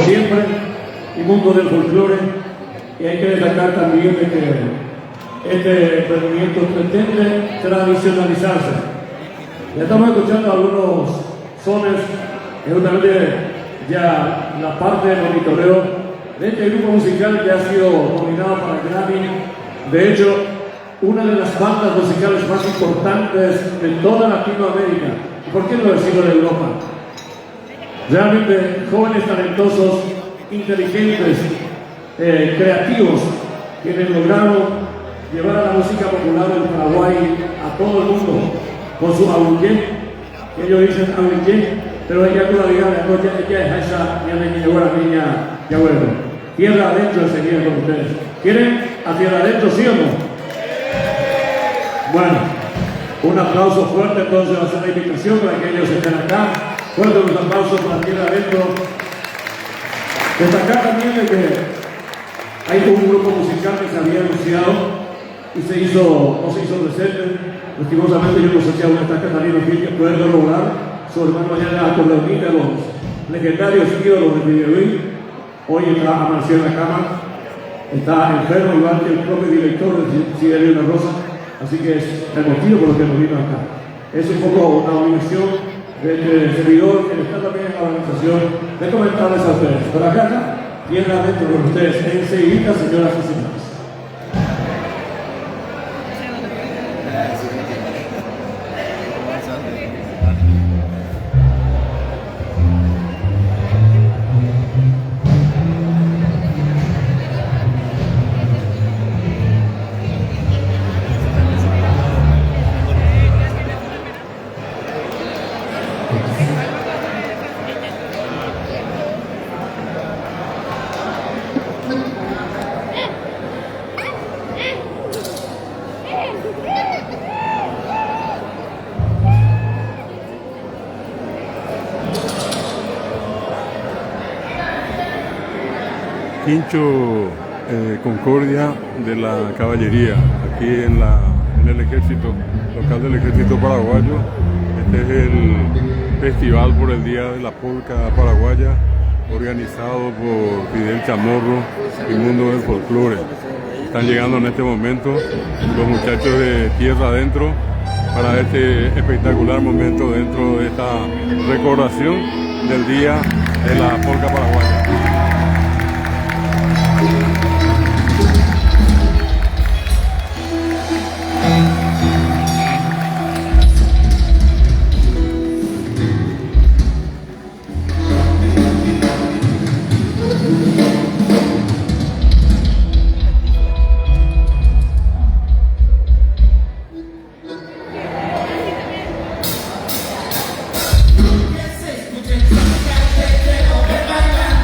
siempre, y mundo del folclore. Y hay que destacar también de que este emprendimiento pretende tradicionalizarse. Ya estamos escuchando algunos sones, que justamente ya la parte de monitoreo de este grupo musical que ha sido nominado para el Grammy. De hecho, una de las bandas musicales más importantes de toda Latinoamérica, y por qué no decirlo de Europa. Realmente jóvenes talentosos, inteligentes, creativos, quienes lograron llevar a la música popular del Paraguay a todo el mundo con su abuye, que ellos dicen abuye, pero ella tú la digas, ella es esa niña, ya bueno. Tierra adentro enseguida con ustedes. ¿Quieren a tierra adentro, sí o no? Bueno, un aplauso fuerte entonces va a ser la invitación para que ellos estén acá. Fuerte los aplausos para tierra adentro. Destacar también de que hay un grupo musical que se había anunciado y no se hizo presente. Lastimosamente yo no sé si aún está Catalina Gil que puede lograr su hermano allá con reunir a los legendarios ídolos de Videoín. Hoy está amanecido en la cama, está enfermo igual que el propio director de Siderio La Rosa, así que es el motivo por lo que nos vino acá. Es un poco una obligación del servidor que está también en la organización de comentarles a ustedes. Pero acá viene adentro con ustedes enseguida, señoras y señores. Quincho Concordia de la Caballería, aquí en el ejército local del ejército paraguayo. Este es el festival por el Día de la Polca Paraguaya, organizado por Fidel Chamorro y Mundo del Folclore. Están llegando en este momento los muchachos de Tierra Adentro para este espectacular momento dentro de esta recordación del Día de la Polca Paraguaya. Que se escuche, que bailando.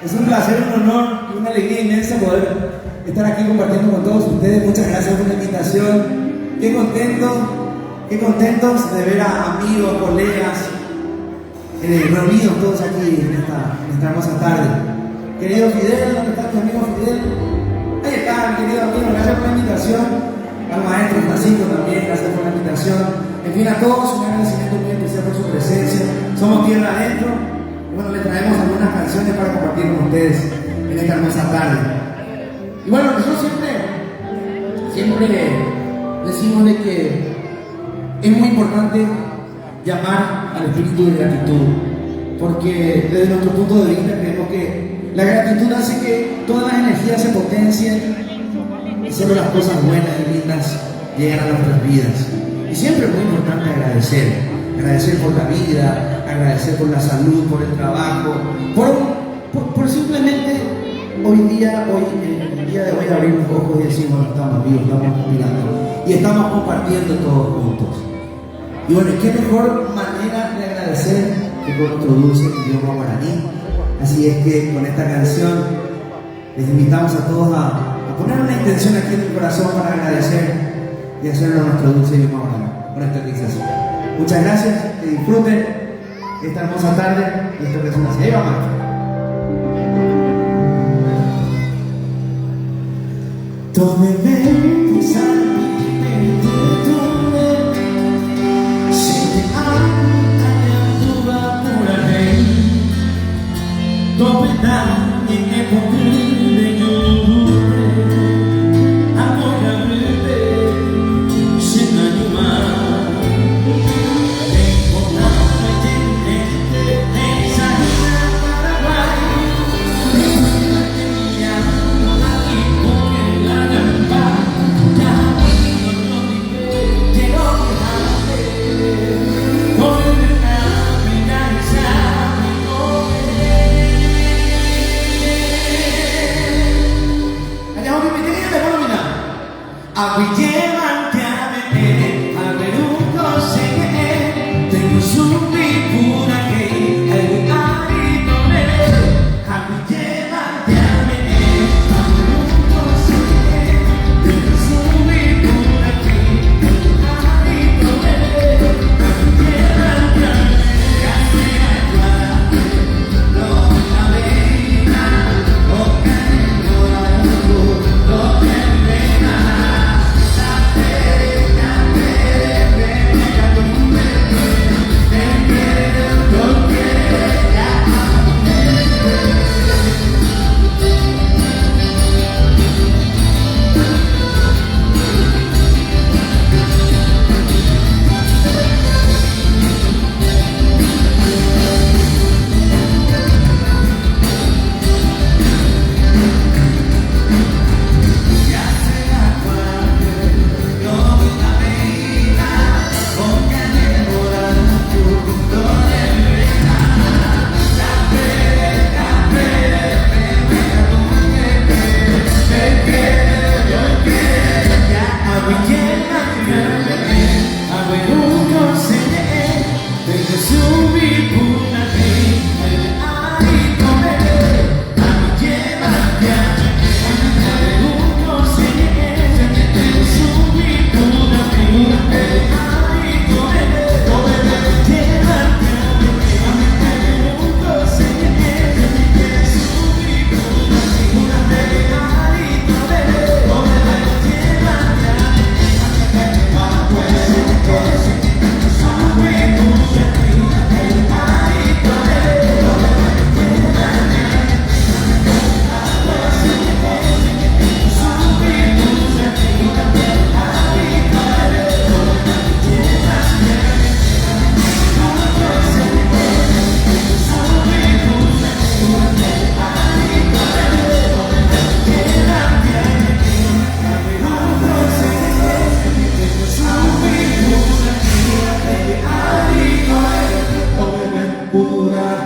Es un placer, un honor y una alegría inmensa poder estar aquí compartiendo con todos ustedes. Muchas gracias por la invitación. Qué contentos de ver a amigos, colegas, reunidos todos aquí en esta hermosa tarde. Querido Fidel, ¿dónde está mi amigo Fidel? Ahí está, mi querido amigo, gracias por la invitación. Al maestro Francisco también, gracias por la invitación. En fin, a todos un agradecimiento muy especial por su presencia. Somos Tierra Adentro. Y bueno, les traemos algunas canciones para compartir con ustedes en esta hermosa tarde. Y bueno, nosotros siempre decimos de que es muy importante llamar al espíritu de gratitud, porque desde nuestro punto de vista creemos que la gratitud hace que todas las energías se potencien y solo las cosas buenas y lindas llegan a nuestras vidas. Y siempre es muy importante agradecer por la vida, agradecer por la salud, por el trabajo, por simplemente el día de hoy abrir los ojos y decir, bueno, estamos vivos, estamos respirando y estamos compartiendo todos juntos. Y bueno, ¿qué mejor manera de agradecer que con nuestro dulce idioma guaraní? Así es que con esta canción les invitamos a todos a poner una intención aquí en el corazón para agradecer y hacerlo a nuestro dulce idioma guaraní con esta realización. Muchas gracias, que disfruten esta hermosa tarde y esta canción así. Ahí vamos. Tómeme y salve de tu se anta pura rei Topena e potrei agora viver sem animar nem vontade de sair Paraguai aqui com la gamba ya no quiero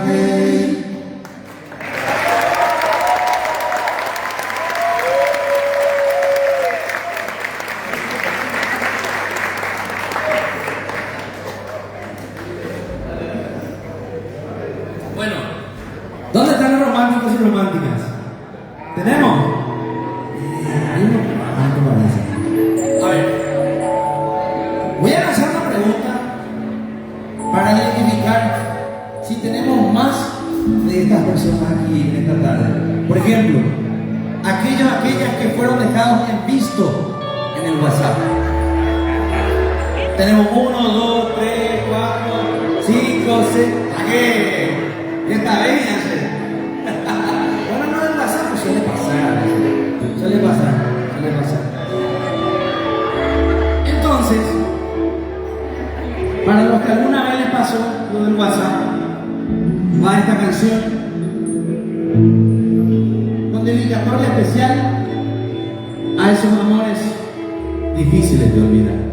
hey. Bueno, ¿dónde están los románticos y románticas? ¿Tenemos? Hay uno parece. A ver, voy a lanzar una pregunta para identificar si tenemos más de estas personas aquí en esta tarde. Por ejemplo, aquellas que fueron dejados en visto en el WhatsApp. Tenemos 1, 2, 3, 4, 5, 6. ¿A qué? ¿Qué está bien? Bueno, no en el WhatsApp, pues suele pasar. Suele pasar. Entonces, para los que alguna vez les pasó lo del WhatsApp, va esta canción con dedicatoria especial a esos amores difíciles de olvidar.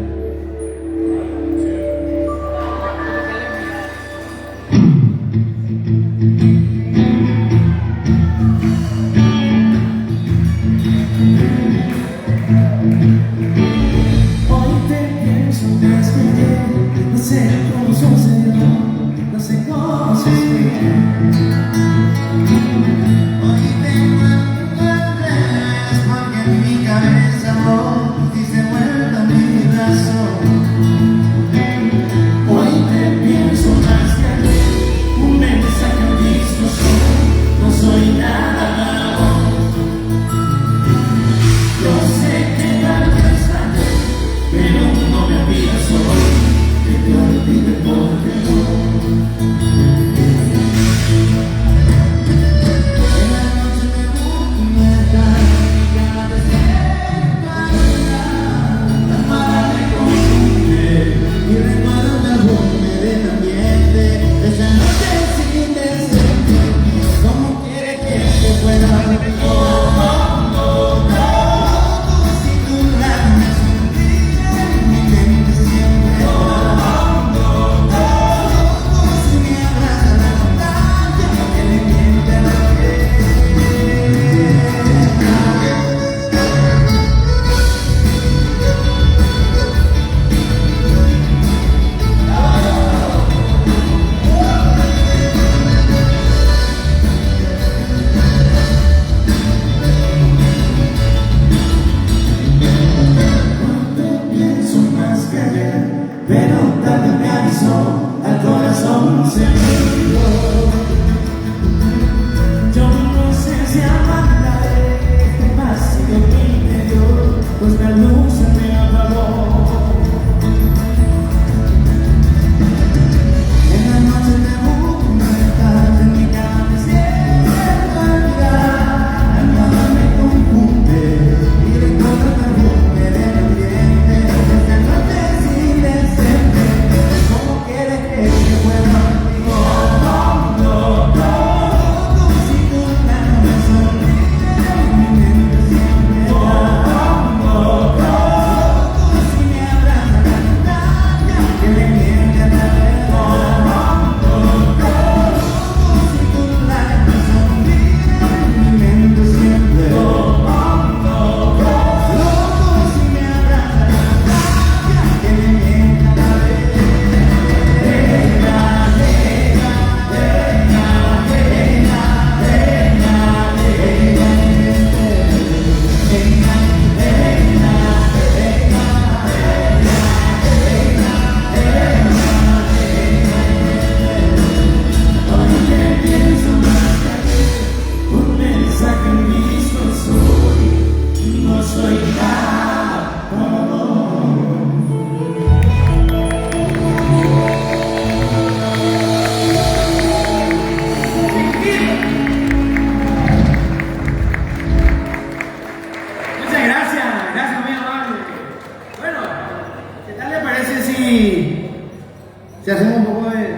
Si hacemos un poco de...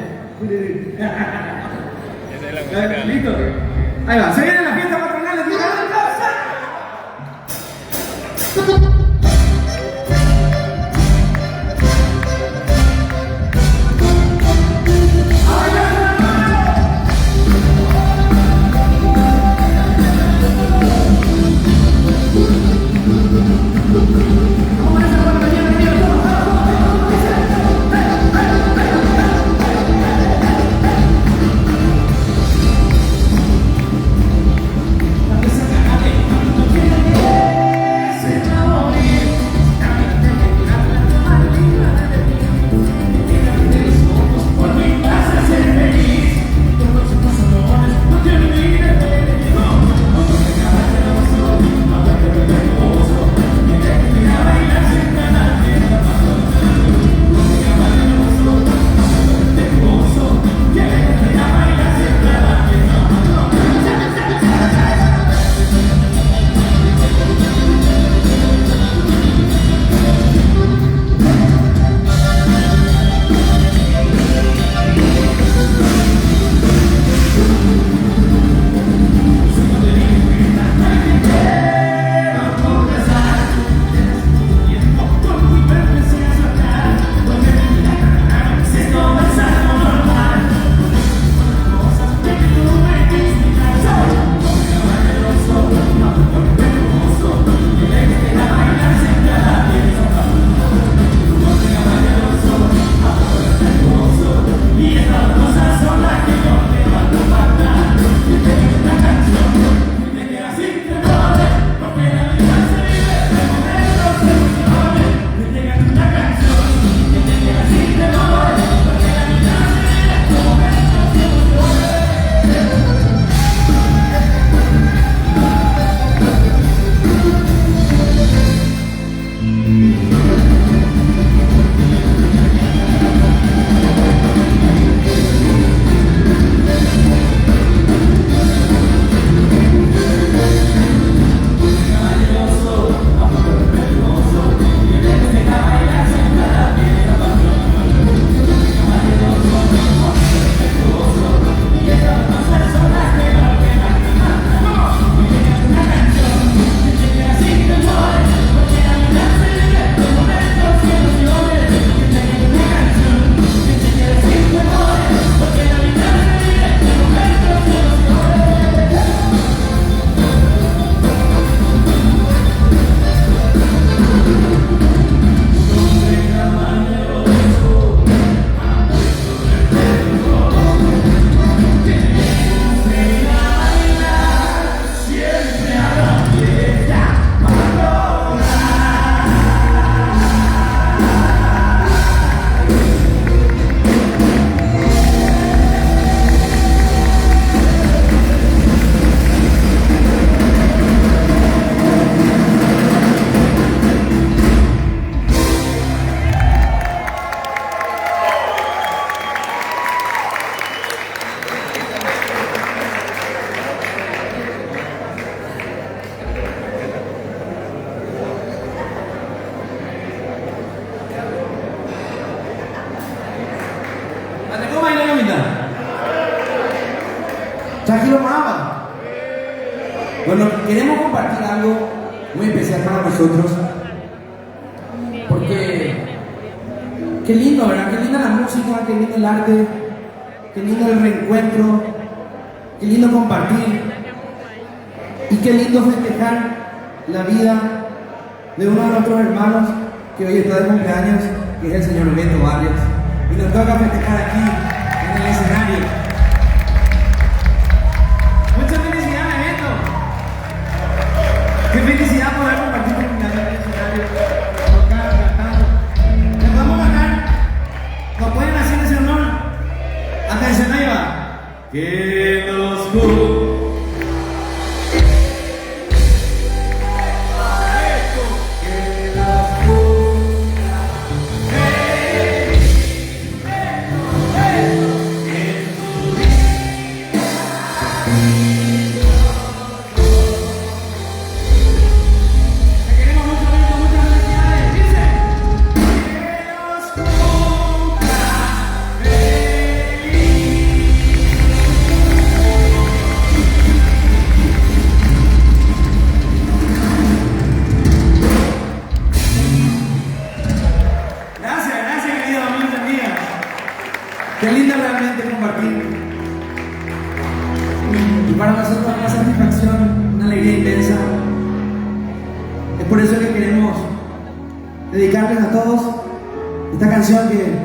¿Listo? Ahí va, se viene la fiesta patronal. Tranquilo, mamá. Bueno, queremos compartir algo muy especial para nosotros. Porque qué lindo, ¿verdad? Qué linda la música, qué lindo el arte, qué lindo el reencuentro, qué lindo compartir y qué lindo festejar la vida de uno de nuestros hermanos que hoy está de cumpleaños, que es el señor Beto Barrios, y nos toca festejar aquí en el escenario. Muchas felicidades, Beto. Qué felicidad poder compartir con en el escenario, tocando, cantando. Les podemos bajar, nos pueden hacer ese honor. Atención, ahí va. Que nos guste. Qué lindo realmente compartir. Y para nosotros una satisfacción, una alegría inmensa. Es por eso que queremos dedicarles a todos esta canción que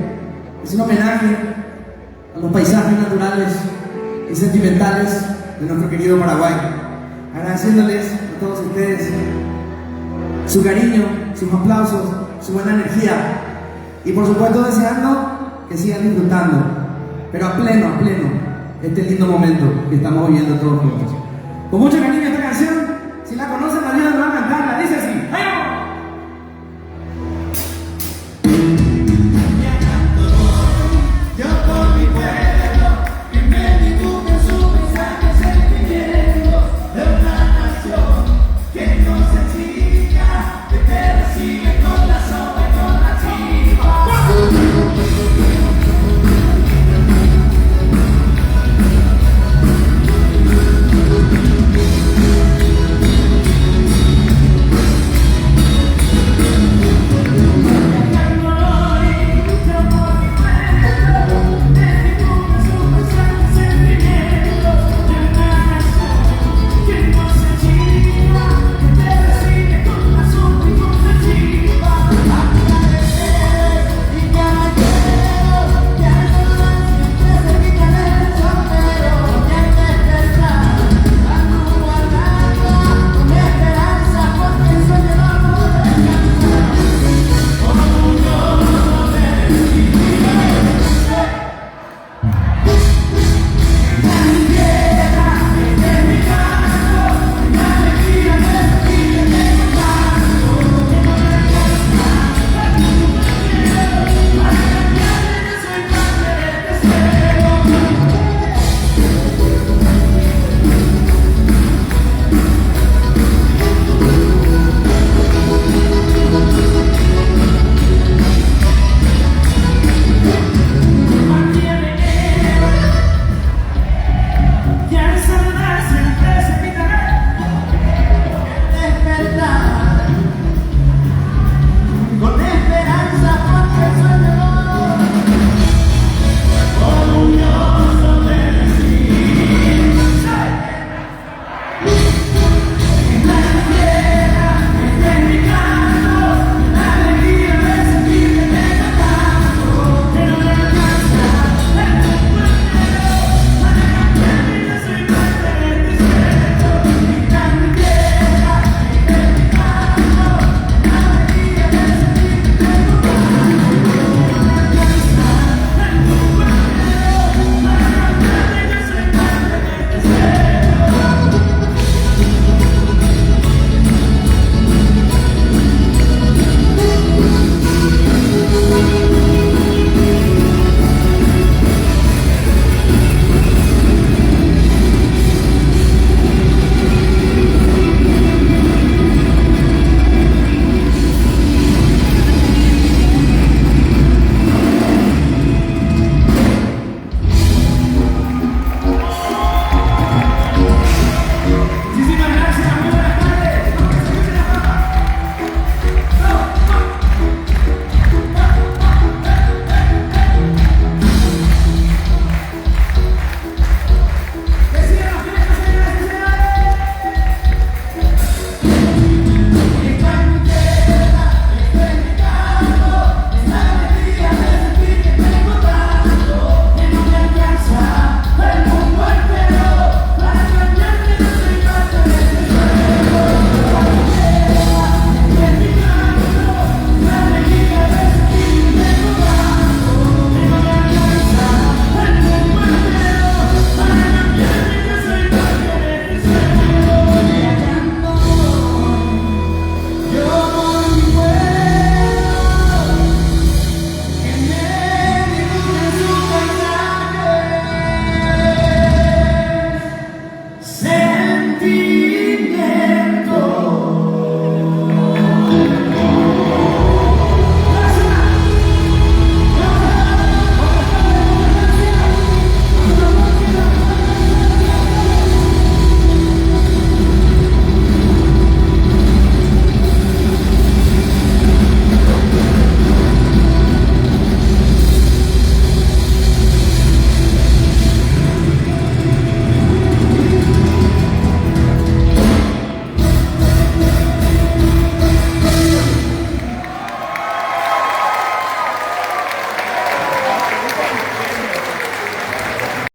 es un homenaje a los paisajes naturales y sentimentales de nuestro querido Paraguay. Agradeciéndoles a todos ustedes su cariño, sus aplausos, su buena energía y por supuesto deseando que sigan disfrutando, pero a pleno, este lindo momento que estamos viviendo todos juntos. Con mucho cariño.